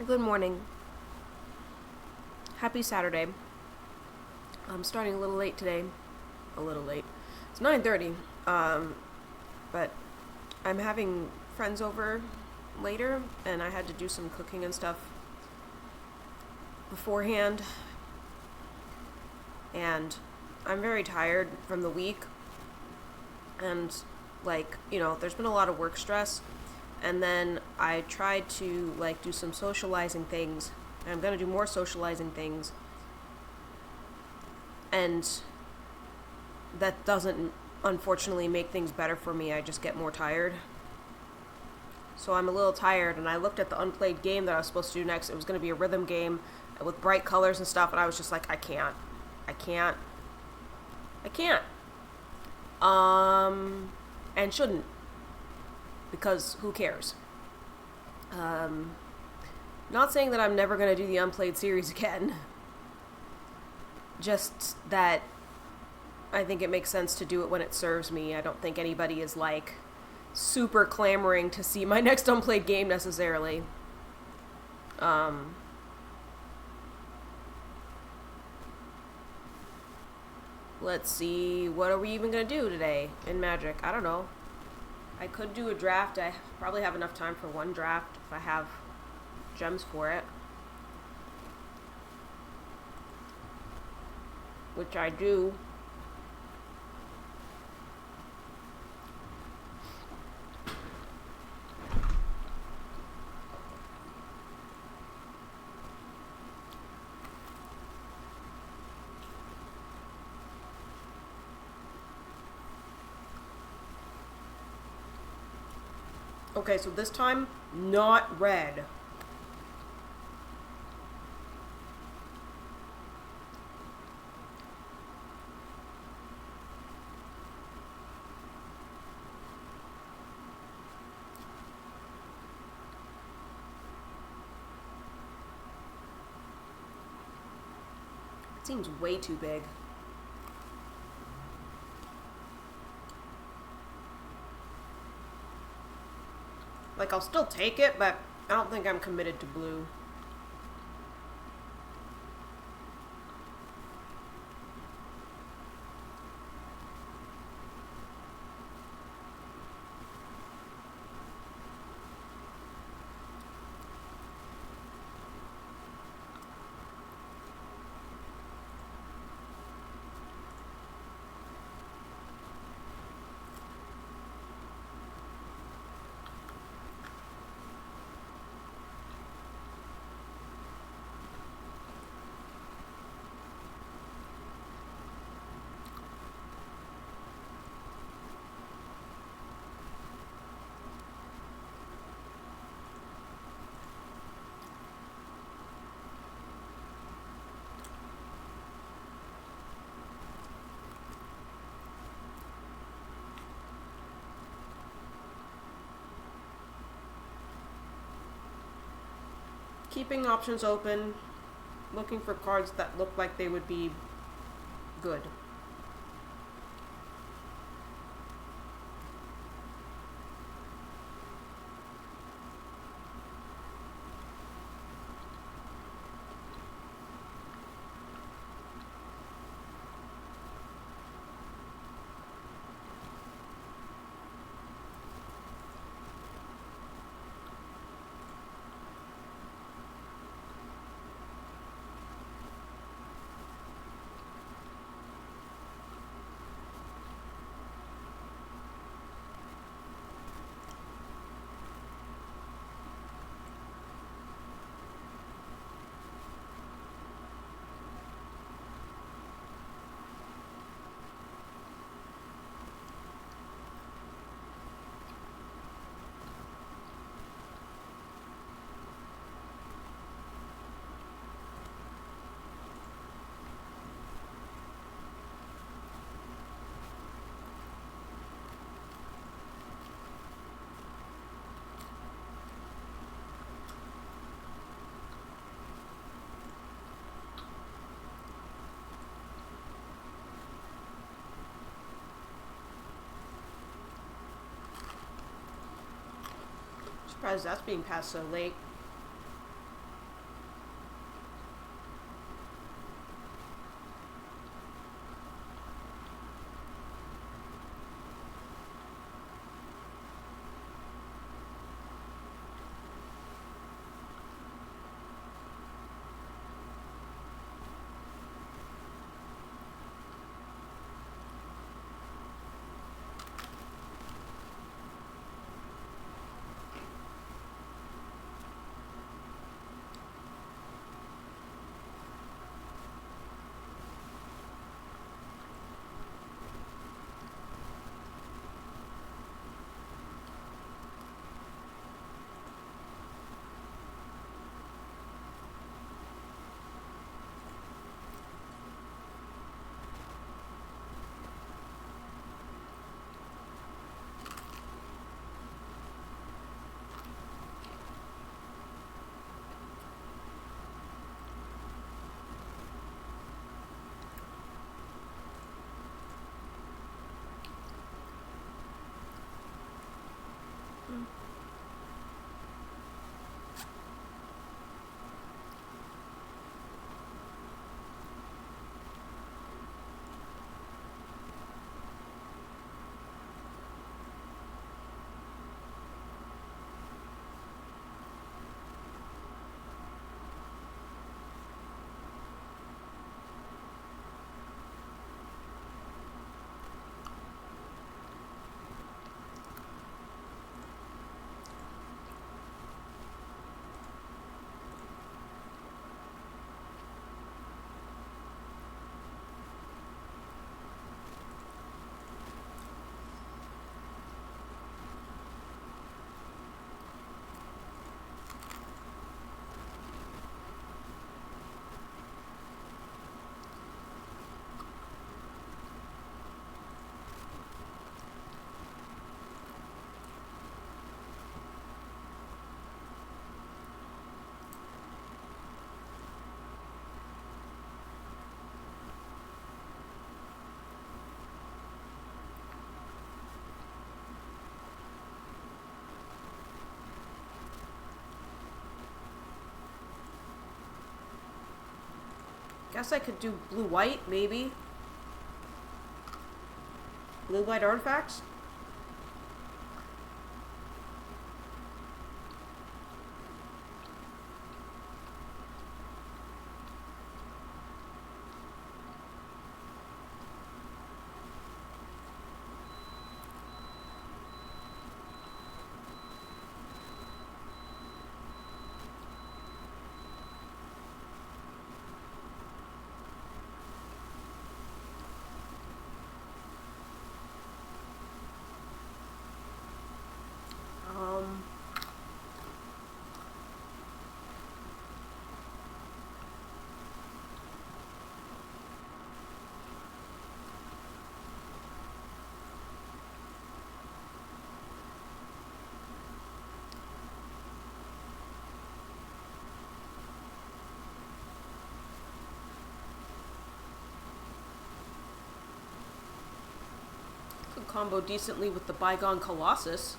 Good morning. Happy Saturday. I'm starting a little late today. A little late. It's 9:30. But I'm having friends over later and I had to do some cooking and stuff beforehand. And I'm very tired from the week. And there's been a lot of work stress. And then I tried to do some socializing things. And I'm going to do more socializing things. And that doesn't unfortunately make things better for me. I just get more tired. So I'm a little tired, and I looked at the unplayed game that I was supposed to do next. It was going to be a rhythm game with bright colors and stuff, and I was just like, I can't. And shouldn't, because who cares? Not saying that I'm never going to do the unplayed series again. Just that I think it makes sense to do it when it serves me. I don't think anybody is super clamoring to see my next unplayed game necessarily. Let's see, what are we even gonna do today in Magic? I don't know. I could do a draft. I probably have enough time for one draft if I have gems for it. Which I do. Okay, so this time, not red. It seems way too big. I'll still take it, but I don't think I'm committed to blue. Keeping options open, looking for cards that look like they would be good. Surprised that's being passed so late. Guess I could do blue-white, maybe. Blue-white artifacts? Could combo decently with the Bygone Colossus.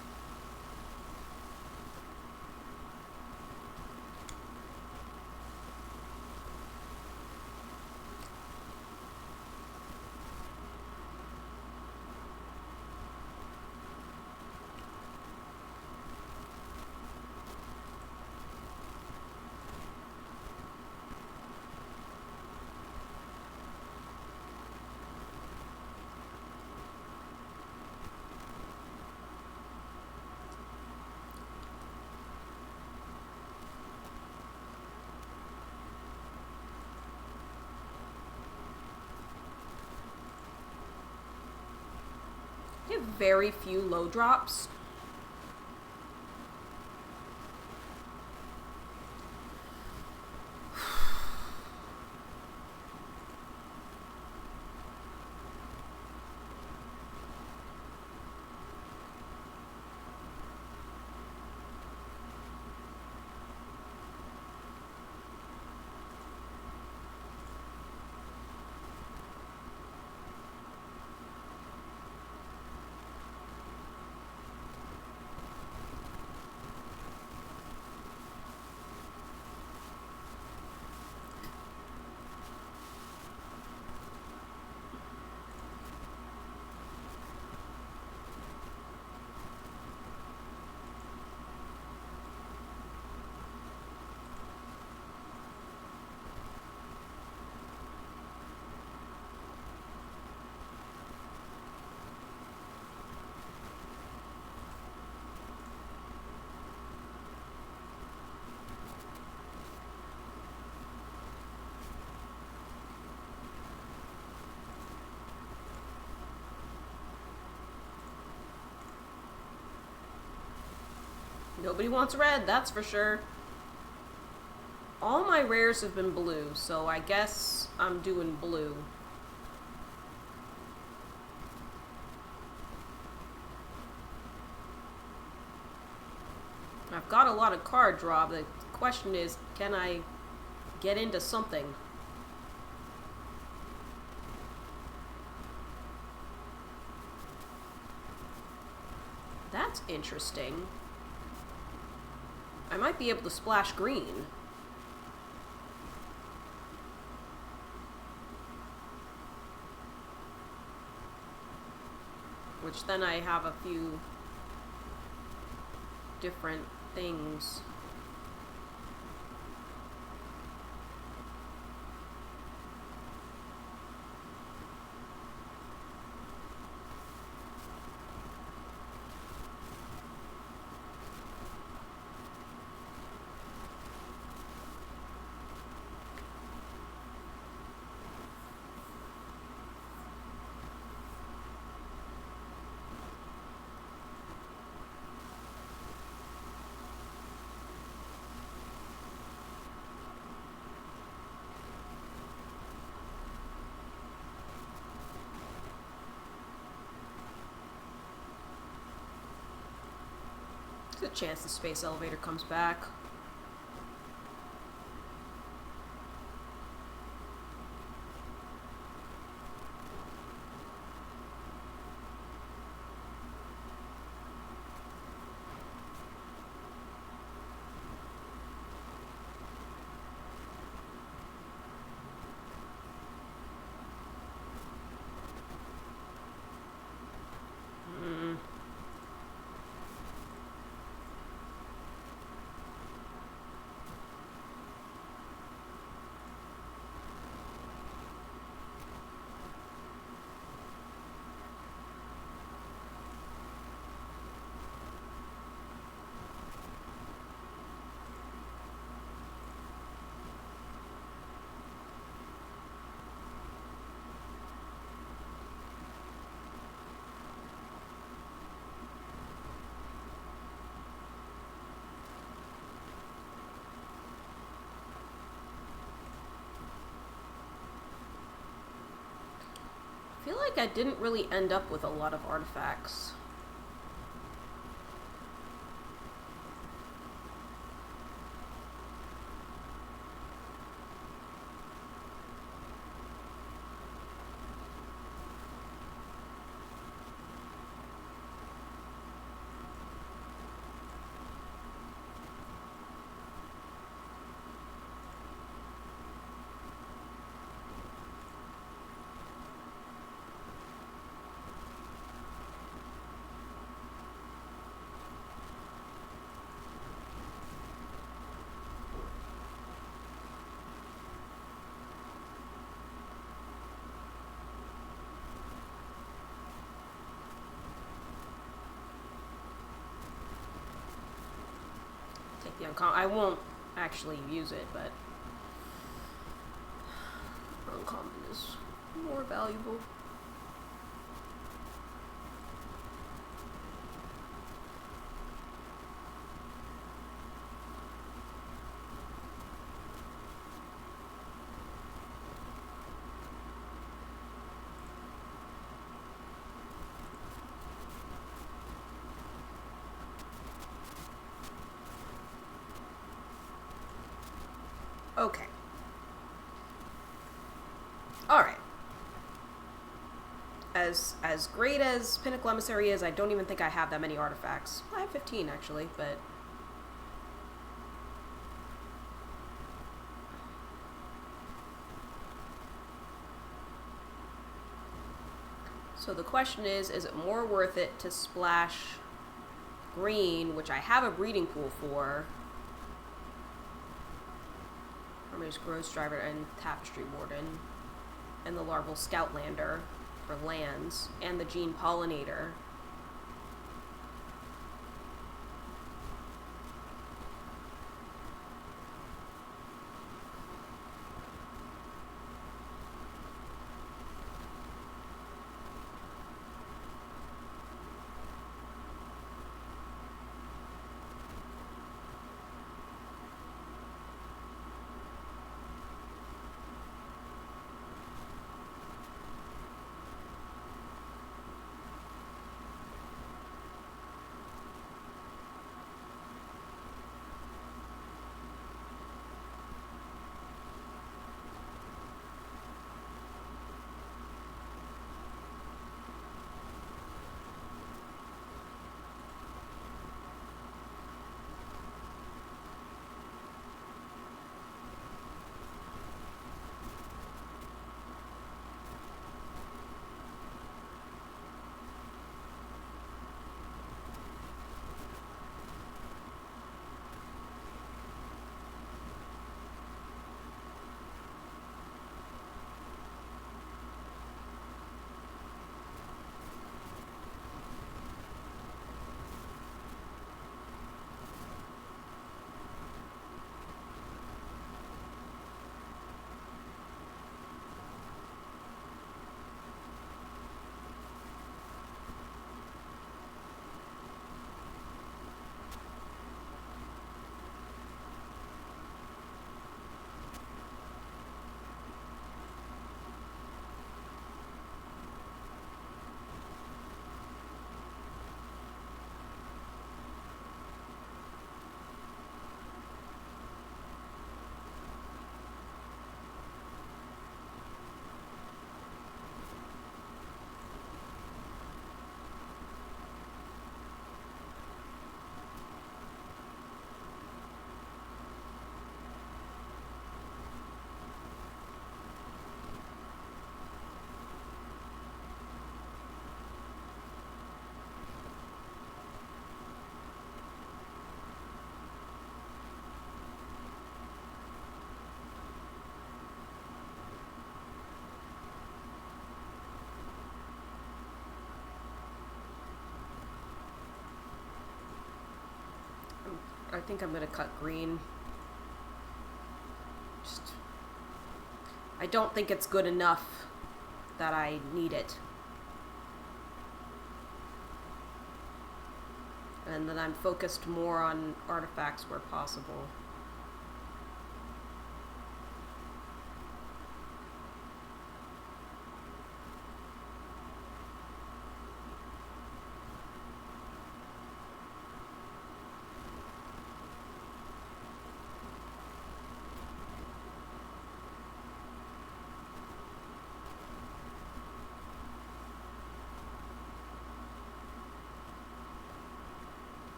I have very few low drops. Nobody wants red, that's for sure. All my rares have been blue, so I guess I'm doing blue. I've got a lot of card draw. The question is, can I get into something? That's interesting. I might be able to splash green. Which then I have a few different things. There's a chance the space elevator comes back. I feel like I didn't really end up with a lot of artifacts. Take the uncommon. I won't actually use it, but uncommon is more valuable. Okay. Alright. As great as Pinnacle Emissary is, I don't even think I have that many artifacts. I have 15, actually, but... So the question is it more worth it to splash green, which I have a breeding pool for... Hermes Gross Driver and Tapestry Warden, and the Larval Scoutlander for lands, and the Gene Pollinator. I think I'm gonna cut green. I don't think it's good enough that I need it. And then I'm focused more on artifacts where possible.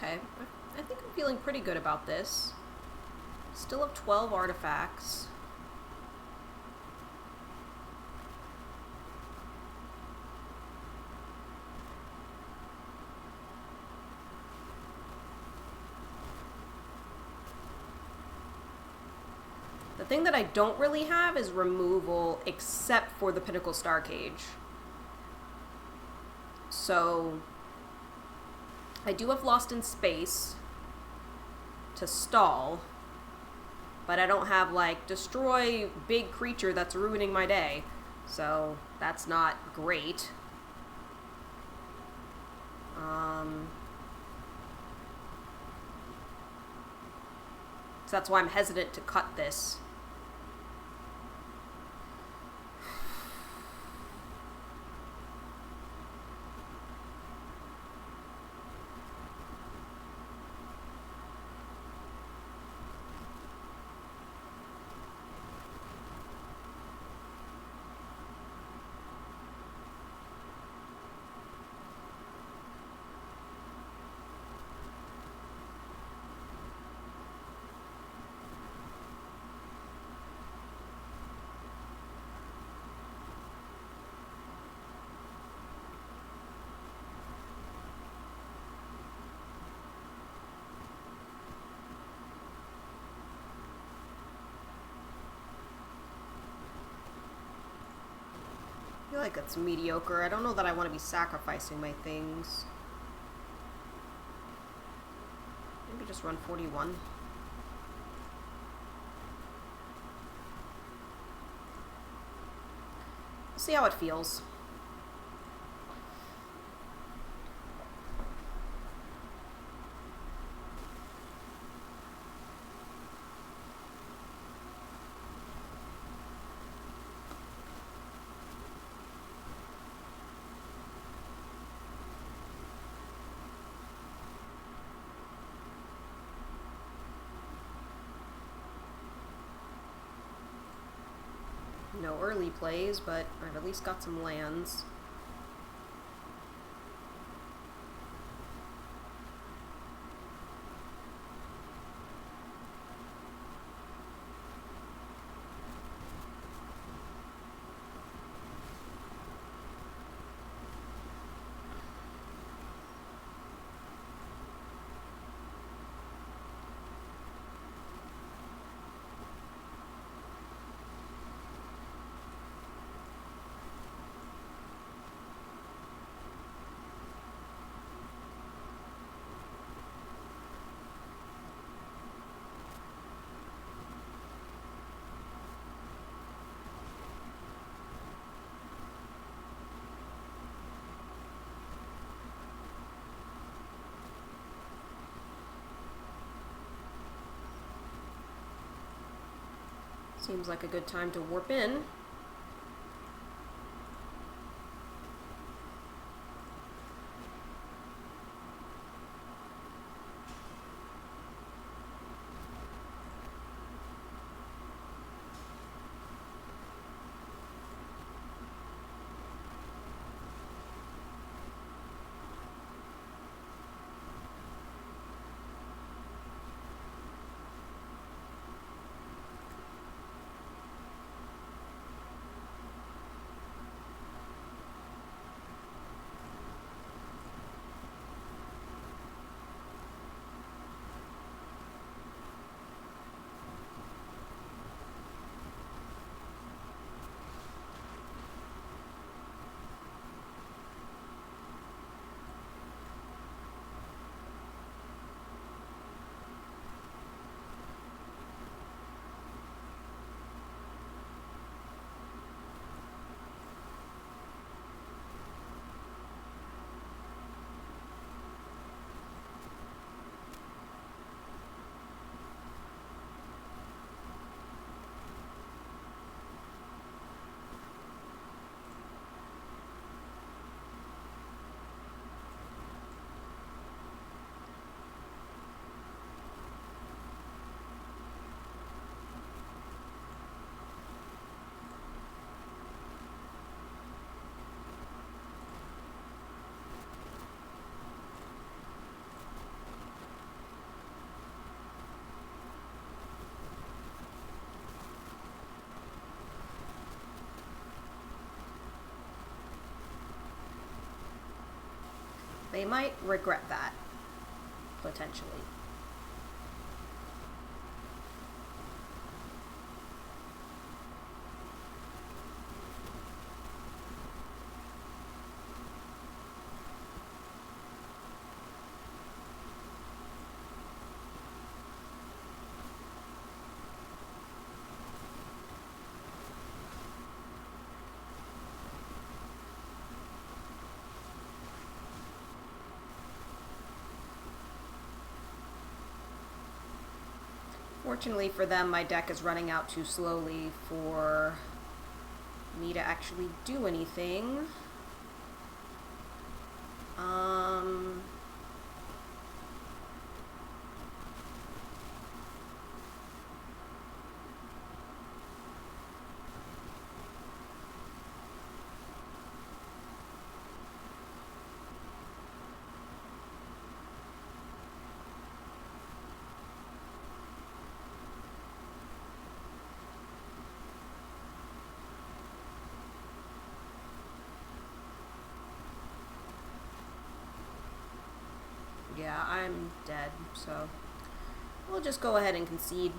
Okay, I think I'm feeling pretty good about this. Still have 12 artifacts. The thing that I don't really have is removal, except for the Pinnacle Star Cage. So I do have Lost in Space to stall, but I don't have, like, destroy big creature that's ruining my day. So that's not great. So that's why I'm hesitant to cut this. I feel like it's mediocre. I don't know that I want to be sacrificing my things. Maybe just run 41. See how it feels. No early plays, but I've at least got some lands. Seems like a good time to warp in. They might regret that, potentially. Fortunately for them, my deck is running out too slowly for me to actually do anything. Yeah, I'm dead, so we'll just go ahead and concede.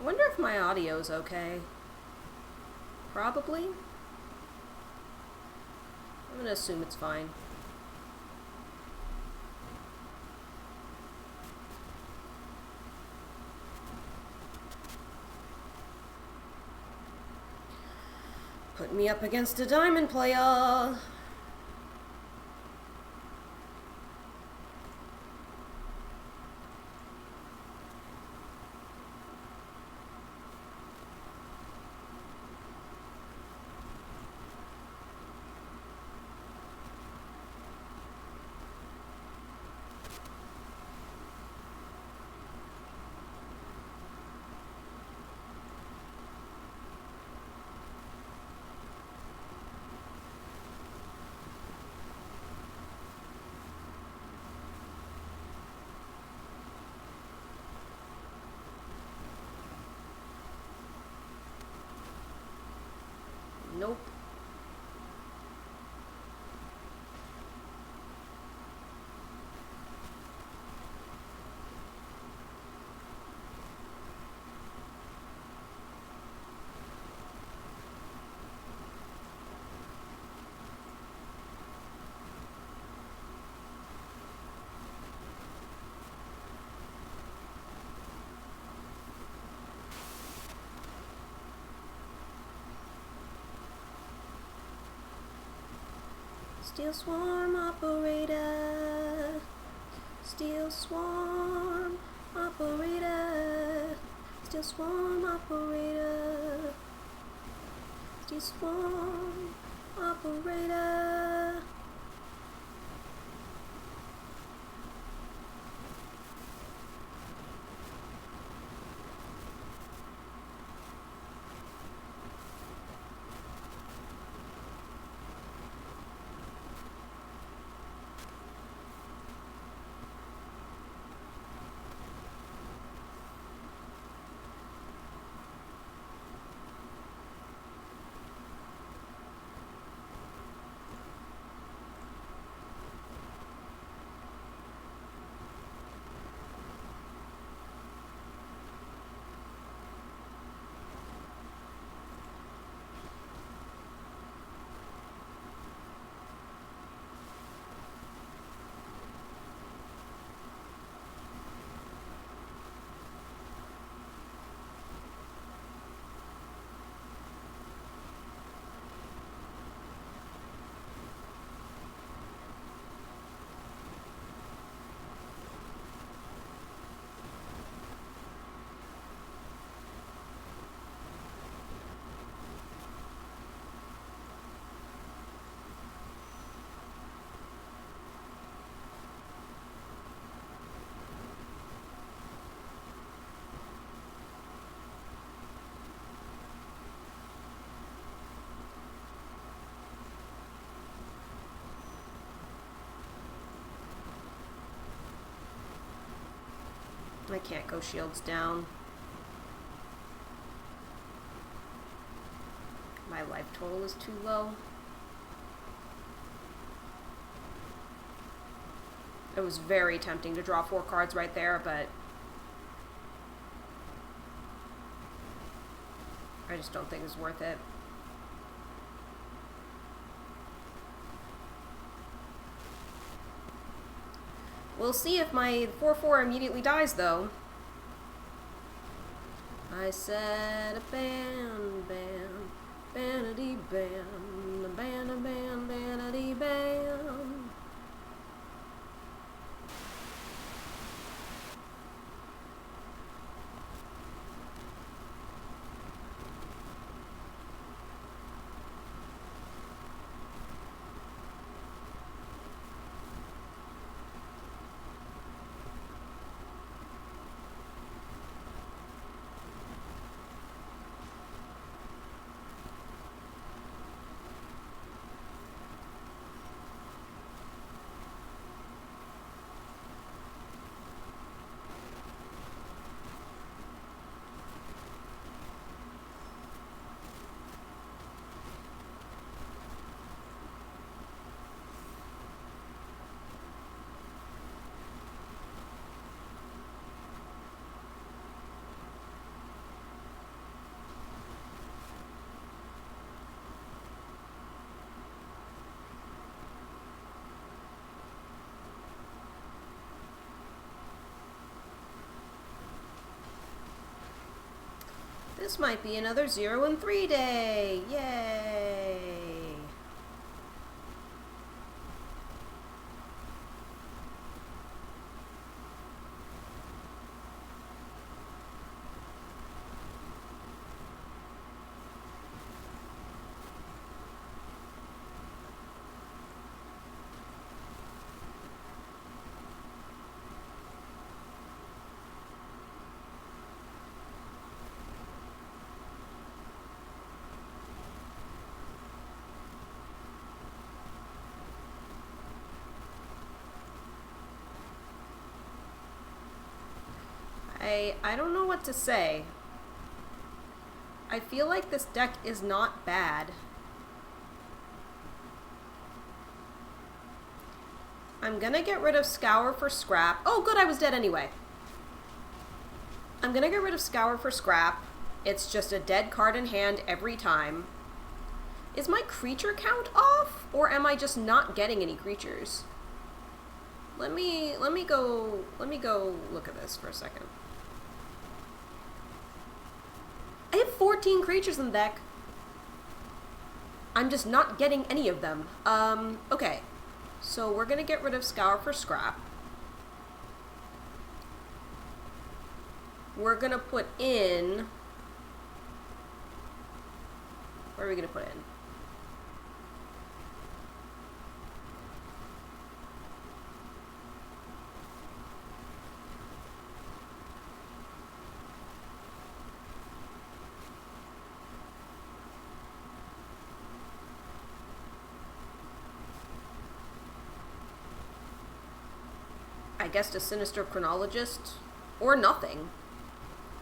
I wonder if my audio's okay. Probably. I'm gonna assume it's fine. Put me up against a diamond player. Nope. Steel swarm operator. Steel swarm operator. Steel swarm operator. Steel swarm operator. I can't go shields down. My life total is too low. It was very tempting to draw 4 cards right there, but I just don't think it's worth it. We'll see if my 4/4 immediately dies, though. I said a ban, ban, banity ban, a ban, banity ban. This might be another 0 and 3 day. Yay! I don't know what to say. I feel like this deck is not bad. I'm gonna get rid of Scour for Scrap. Oh, good, I was dead anyway. I'm gonna get rid of Scour for Scrap. It's just a dead card in hand every time. Is my creature count off? Or am I just not getting any creatures? Let me go look at this for a second. I have 14 creatures in the deck. I'm just not getting any of them. Okay. So we're gonna get rid of Scour for Scrap. We're gonna put in... Where are we gonna put in? I guess a Sinister Chronologist, or nothing.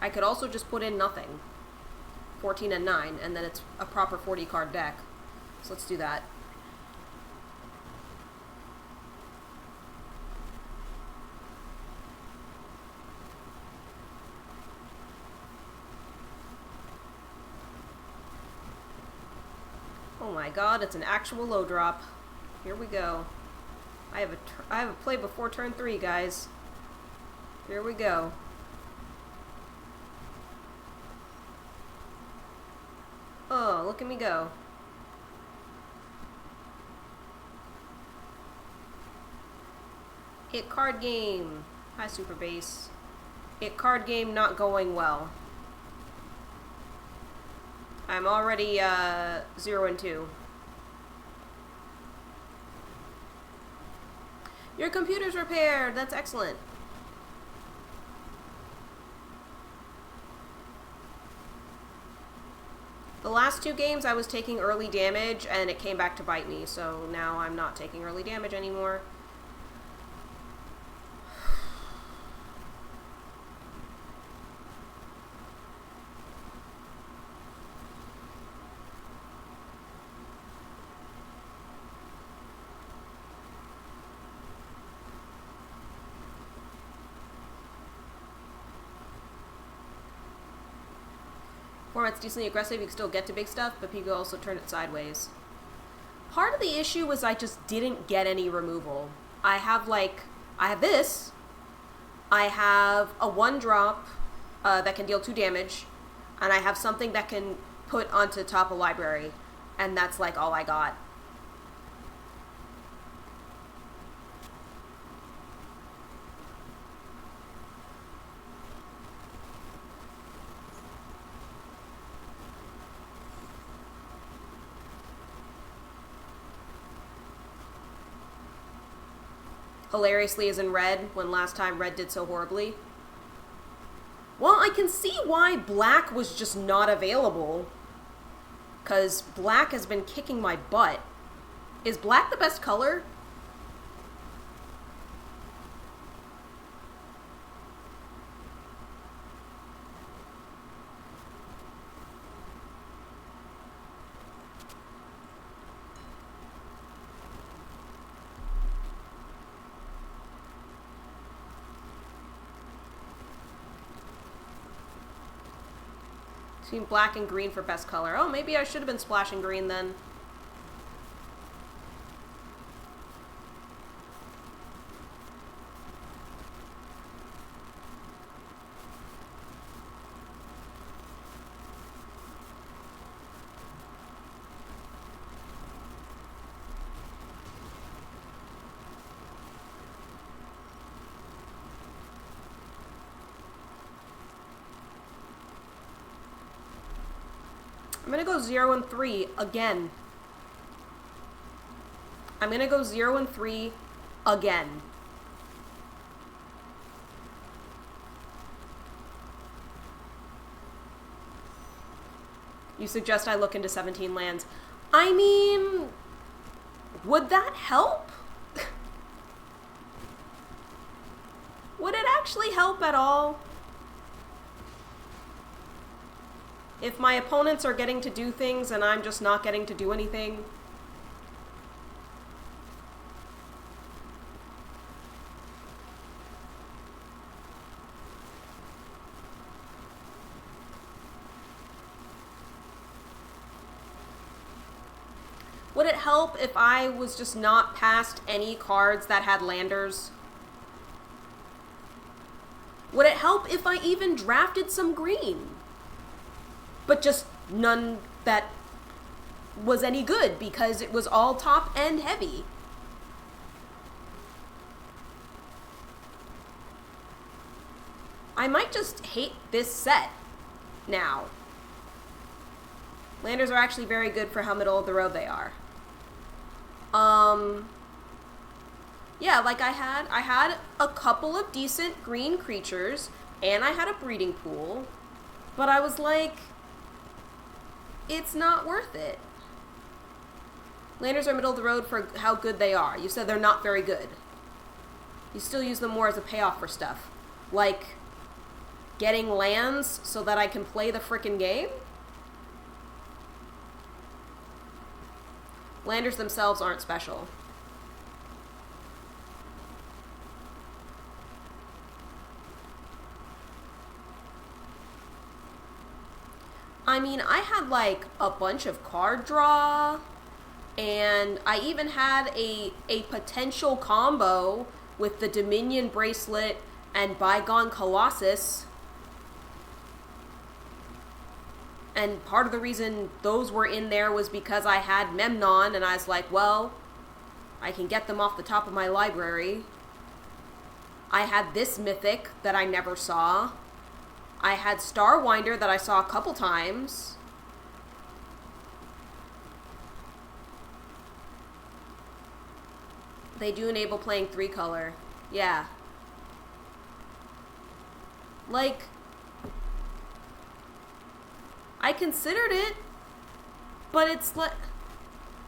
I could also just put in nothing. 14 and 9, and then it's a proper 40 card deck. So let's do that. Oh my god, it's an actual low drop. Here we go. I have a play before turn 3, guys. Here we go. Oh, look at me go. It card game. Hi, Super Base. It card game not going well. I'm already 0 and 2. Your computer's repaired. That's excellent. The last 2 games I was taking early damage and it came back to bite me, so now I'm not taking early damage anymore. Format's decently aggressive, you can still get to big stuff, but people also turn it sideways. Part of the issue was I just didn't get any removal. I have this. I have a 1-drop that can deal 2 damage, and I have something that can put onto top of library, and that's like all I got. Hilariously is in red, when last time red did so horribly. Well, I can see why black was just not available. Because black has been kicking my butt. Is black the best color? Between black and green for best color. Oh, maybe I should have been splashing green then. I'm gonna go 0 and 3 again. I'm gonna go 0 and 3 again. You suggest I look into 17 lands. I mean, would that help? Would it actually help at all? If my opponents are getting to do things and I'm just not getting to do anything. Would it help if I was just not past any cards that had landers? Would it help if I even drafted some green? But just none that was any good because it was all top and heavy. I might just hate this set now. Landers are actually very good for how middle of the road they are. Yeah, like I had a couple of decent green creatures and I had a breeding pool, but I was like, it's not worth it. Landers are middle of the road for how good they are. You said they're not very good. You still use them more as a payoff for stuff. Like getting lands so that I can play the frickin' game? Landers themselves aren't special. I mean, I had like a bunch of card draw, and I even had a potential combo with the Dominion Bracelet and Bygone Colossus. And part of the reason those were in there was because I had Memnon, and I was like, well, I can get them off the top of my library. I had this Mythic that I never saw. I had Starwinder that I saw a couple times. They do enable playing 3-color. Yeah. Like, I considered it, but it's like,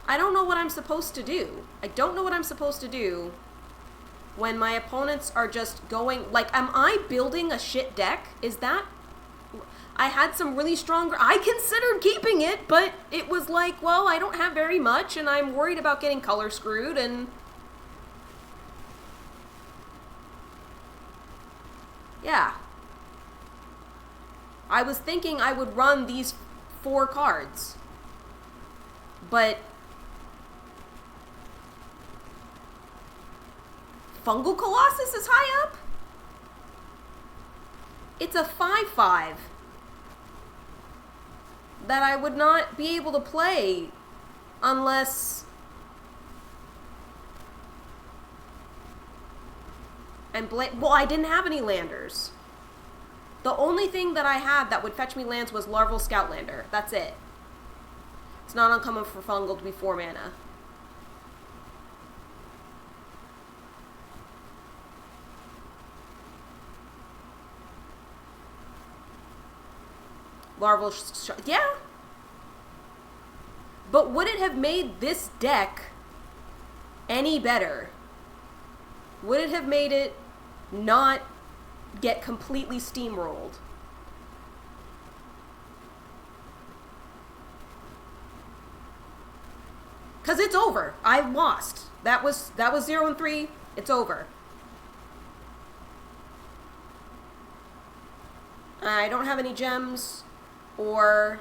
I don't know what I'm supposed to do. I don't know what I'm supposed to do when my opponents are just going, like, am I building a shit deck? Is that, I had some really strong, I considered keeping it, but it was like, well, I don't have very much, and I'm worried about getting color screwed, and yeah. I was thinking I would run these 4 cards. But Fungal Colossus is high up? It's a 5/5 that I would not be able to play unless... well, I didn't have any landers. The only thing that I had that would fetch me lands was Larval Scoutlander. That's it. It's not uncommon for Fungal to be 4 mana. Larval... yeah. But would it have made this deck any better? Would it have made it not get completely steamrolled? Because it's over. I lost. That was 0-3. It's over. I don't have any gems or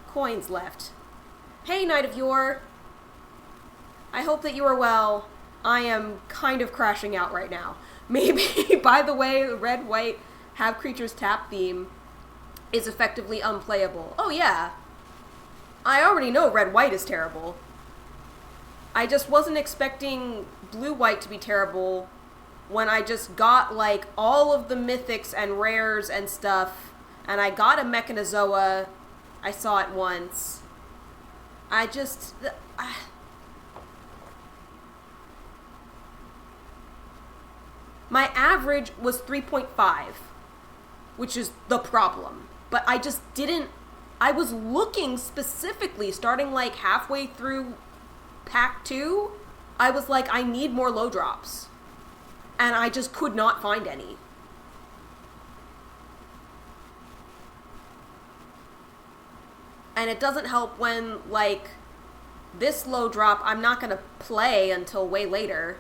coins left. Hey, Knight of Yore. I hope that you are well. I am kind of crashing out right now. Maybe, by the way, the red-white have creatures tap theme is effectively unplayable. Oh, yeah. I already know red-white is terrible. I just wasn't expecting blue-white to be terrible when I just got, like, all of the mythics and rares and stuff, and I got a Mechanozoa. I saw it once. I just... my average was 3.5, which is the problem. But I just didn't... I was looking specifically, starting like halfway through pack 2, I was like, I need more low drops. And I just could not find any. And it doesn't help when, like, this low drop I'm not going to play until way later.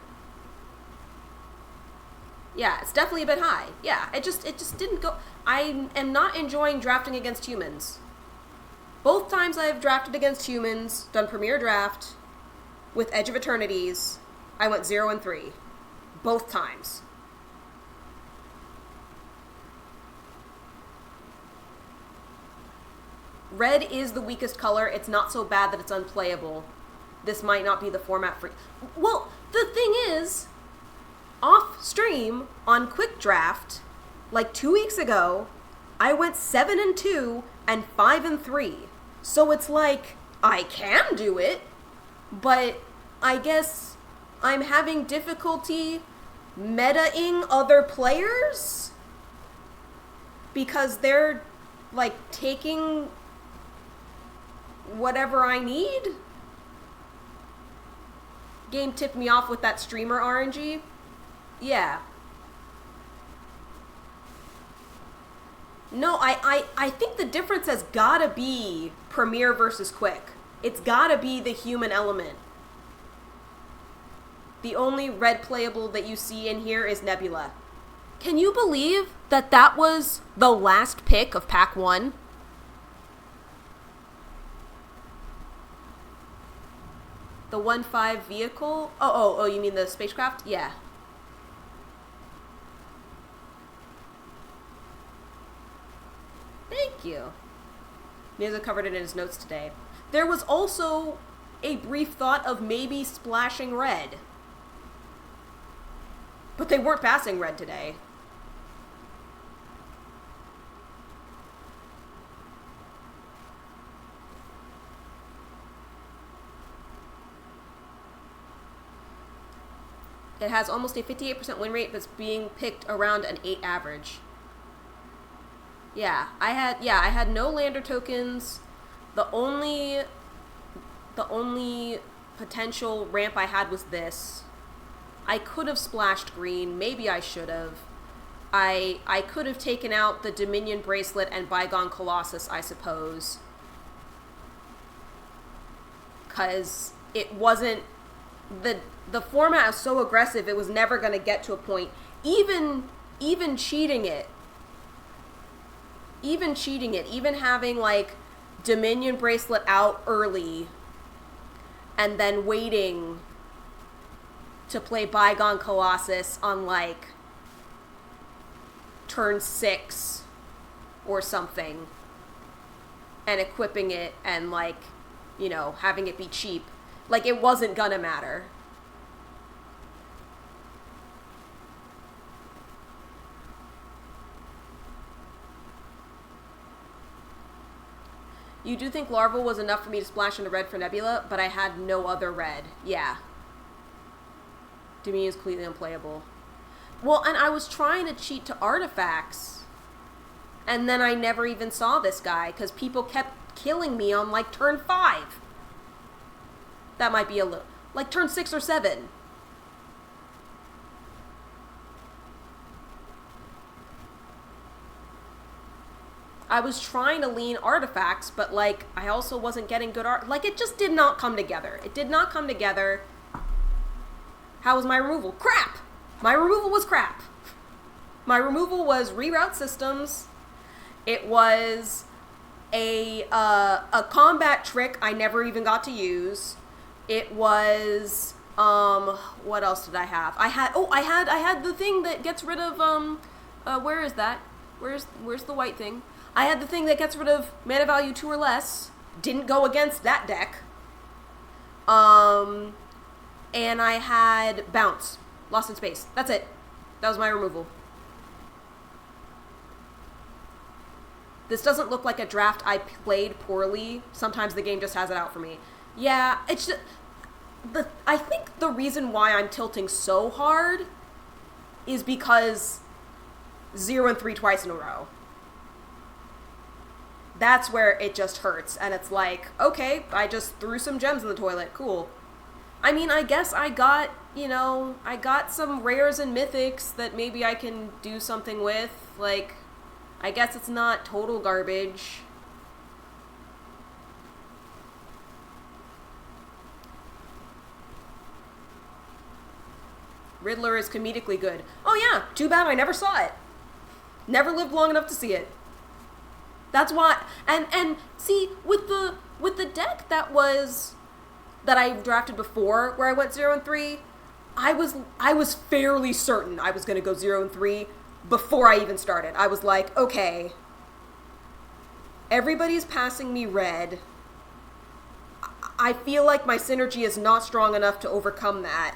Yeah, it's definitely a bit high. Yeah, it just didn't go... I am not enjoying drafting against humans. Both times I have drafted against humans, done Premier Draft, with Edge of Eternities, I went 0-3. Both times. Red is the weakest color. It's not so bad that it's unplayable. This might not be the format for... Well, the thing is, off stream on Quick Draft, like 2 weeks ago, I went 7-2 and 5-3. So it's like, I can do it, but I guess I'm having difficulty meta-ing other players because they're, like, taking whatever I need. Game tipped me off with that streamer RNG. Yeah. No, I think the difference has gotta be Premier versus Quick. It's gotta be the human element. The only red playable that you see in here is Nebula. Can you believe that that was the last pick of Pack 1? The 1/5 vehicle? Oh, you mean the spacecraft? Yeah. Thank you. Miza covered it in his notes today. There was also a brief thought of maybe splashing red. But they weren't passing red today. It has almost a 58% win rate, but it's being picked around an 8 average. Yeah, I had no lander tokens. The only potential ramp I had was this. I could have splashed green. Maybe I should have. I could have taken out the Dominion Bracelet and Bygone Colossus, I suppose. Because it wasn't... The format is so aggressive, it was never going to get to a point. Even cheating it, even cheating it, even having, like, Dominion Bracelet out early and then waiting to play Bygone Colossus on, like, turn 6 or something, and equipping it and, like, you know, having it be cheap. Like, it wasn't gonna matter. You do think Larval was enough for me to splash into red for Nebula, but I had no other red. Yeah. To me, is completely unplayable. Well, and I was trying to cheat to artifacts, and then I never even saw this guy, because people kept killing me on, like, turn 5. That might be a little... like, turn 6 or 7. I was trying to lean artifacts, but, like, I also wasn't getting good art. Like, it just did not come together. It did not come together. How was my removal? Crap! My removal was crap. My removal was reroute systems. It was a combat trick I never even got to use. It was, what else did I have? I had the thing that gets rid of, where is that? Where's the white thing? I had the thing that gets rid of mana value 2 or less. Didn't go against that deck. And I had bounce. Lost in space. That's it. That was my removal. This doesn't look like a draft I played poorly. Sometimes the game just has it out for me. Yeah, it's just... I think the reason why I'm tilting so hard is because 0 and 3 twice in a row. That's where it just hurts. And it's like, okay, I just threw some gems in the toilet. Cool. I mean, I guess I got, you know, I got some rares and mythics that maybe I can do something with. Like, I guess it's not total garbage. Riddler is comedically good. Oh yeah, too bad I never saw it. Never lived long enough to see it. That's why, and see, with the deck that I drafted before, where I went 0 and 3, I was fairly certain I was going to go 0 and 3 before I even started. I was like, okay, everybody's passing me red. I feel like my synergy is not strong enough to overcome that.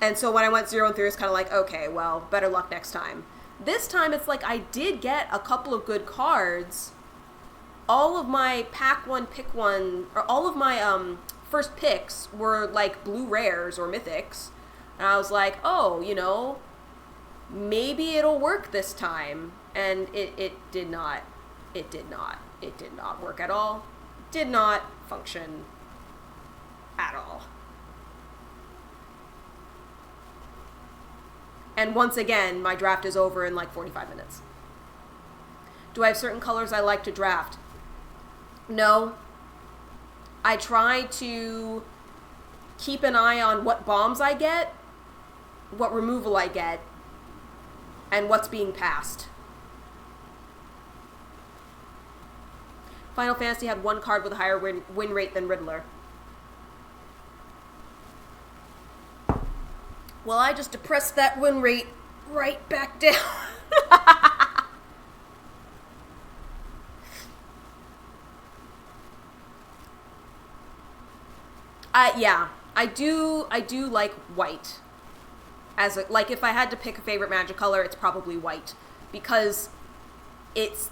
And so when I went 0 and 3, it's kind of like, okay, well, better luck next time. This time, it's like I did get a couple of good cards. All of my pack 1, pick 1, or all of my first picks were like blue rares or mythics. And I was like, oh, you know, maybe it'll work this time. And it did not. It did not. It did not work at all. Did not function at all. And once again, my draft is over in like 45 minutes. Do I have certain colors I like to draft? No. I try to keep an eye on what bombs I get, what removal I get, and what's being passed. Final Fantasy had one card with a higher win rate than Riddler. Well, I just depressed that win rate right back down. Yeah, I do like white. As like, if I had to pick a favorite Magic color, it's probably white, because it's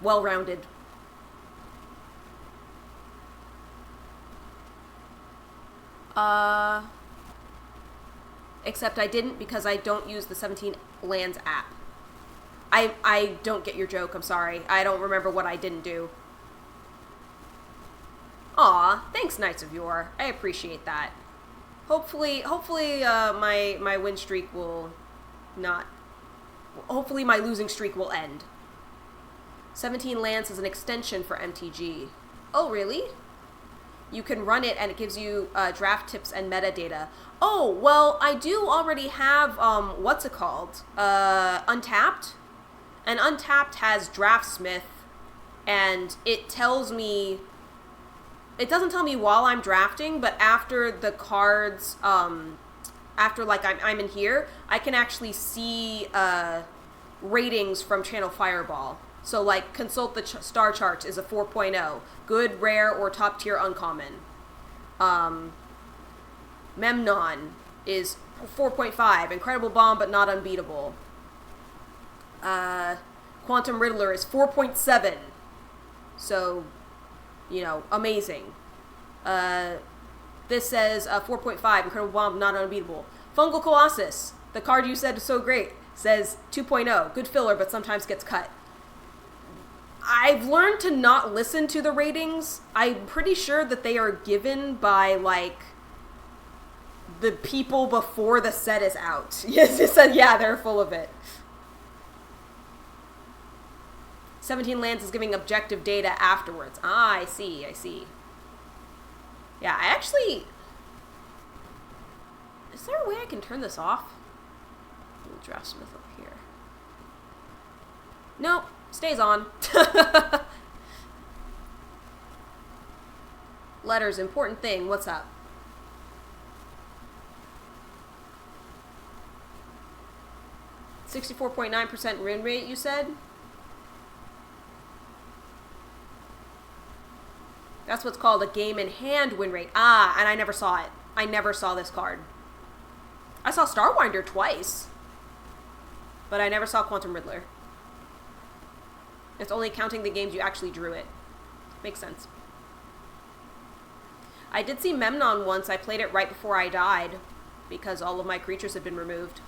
well-rounded. Except I didn't, because I don't use the 17 lands app. I don't get your joke, I'm sorry. I don't remember what I didn't do. Aw, thanks, Knights of Yore. I appreciate that. Hopefully, my win streak will not... Hopefully my losing streak will end. 17 lands is an extension for MTG. Oh, really? You can run it and it gives you draft tips and metadata. Oh, well, I do already have, what's it called? Untapped. And Untapped has Draftsmith, and it tells me... It doesn't tell me while I'm drafting, but after the cards... after, like, I'm in here, I can actually see ratings from Channel Fireball. So, like, Consult the Star Charts is a 4.0. Good, rare, or top-tier uncommon. Memnon is 4.5. Incredible Bomb, but not unbeatable. Quantum Riddler is 4.7. So, you know, amazing. This says 4.5. Incredible Bomb, not unbeatable. Fungal Colossus, the card you said is so great, says 2.0. Good filler, but sometimes gets cut. I've learned to not listen to the ratings. I'm pretty sure that they are given by, like, the people before the set is out. Yes, it said, yeah, they're full of it. 17 Lands is giving objective data afterwards. Ah, I see. Yeah, I actually... Is there a way I can turn this off? Draftsmith up here. Nope, stays on. Letters, important thing. What's up? .9% win rate, you said? That's what's called a game in hand win rate. Ah, and I never saw it. I never saw this card. I saw Starwinder twice, but I never saw Quantum Riddler. It's only counting the games you actually drew it. Makes sense. I did see Memnon once. I played it right before I died because all of my creatures had been removed.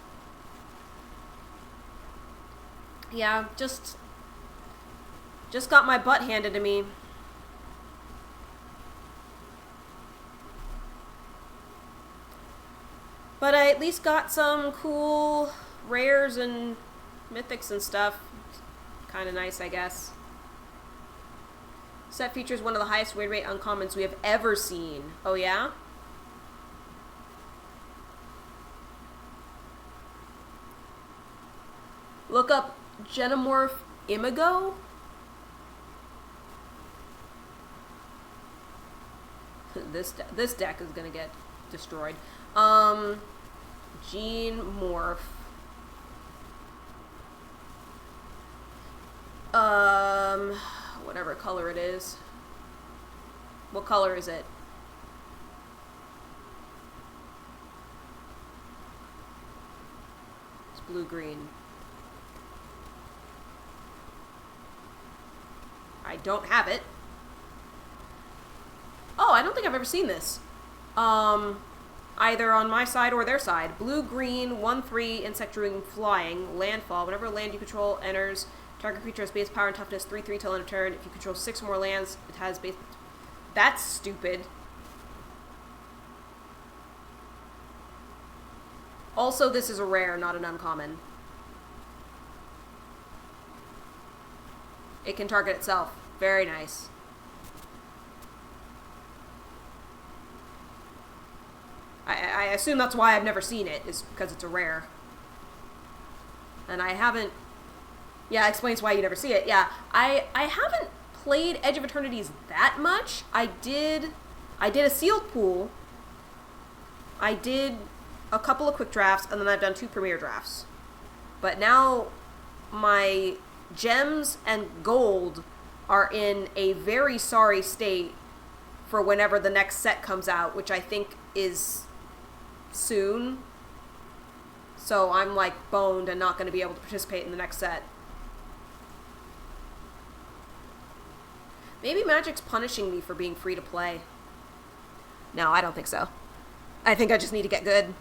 Yeah, just got my butt handed to me. But I at least got some cool rares and mythics and stuff. Kind of nice, I guess. Set features one of the highest win rate uncommons we have ever seen. Oh, yeah? Look up Genomorph Imago. This deck is gonna get destroyed. Gene Morph. Whatever color it is. What color is it? It's blue-green. I don't have it. Oh, I don't think I've ever seen this. Either on my side or their side. Blue-green, 1/3, insect druiding, flying, landfall. Whenever a land you control enters, target creature has base power and toughness 3/3 till end of turn. If you control 6 more lands, it has base... That's stupid. Also, this is a rare, not an uncommon. It can target itself. Very nice. I assume that's why I've never seen it, is because it's a rare. And I haven't... Yeah, explains why you never see it. Yeah, I haven't played Edge of Eternities that much. I did a sealed pool. I did a couple of quick drafts, and then I've done 2 premier drafts. But now my gems and gold are in a very sorry state for whenever the next set comes out, which I think is soon. So I'm like boned and not going to be able to participate in the next set. Maybe Magic's punishing me for being free to play. No, I don't think so. I think I just need to get good.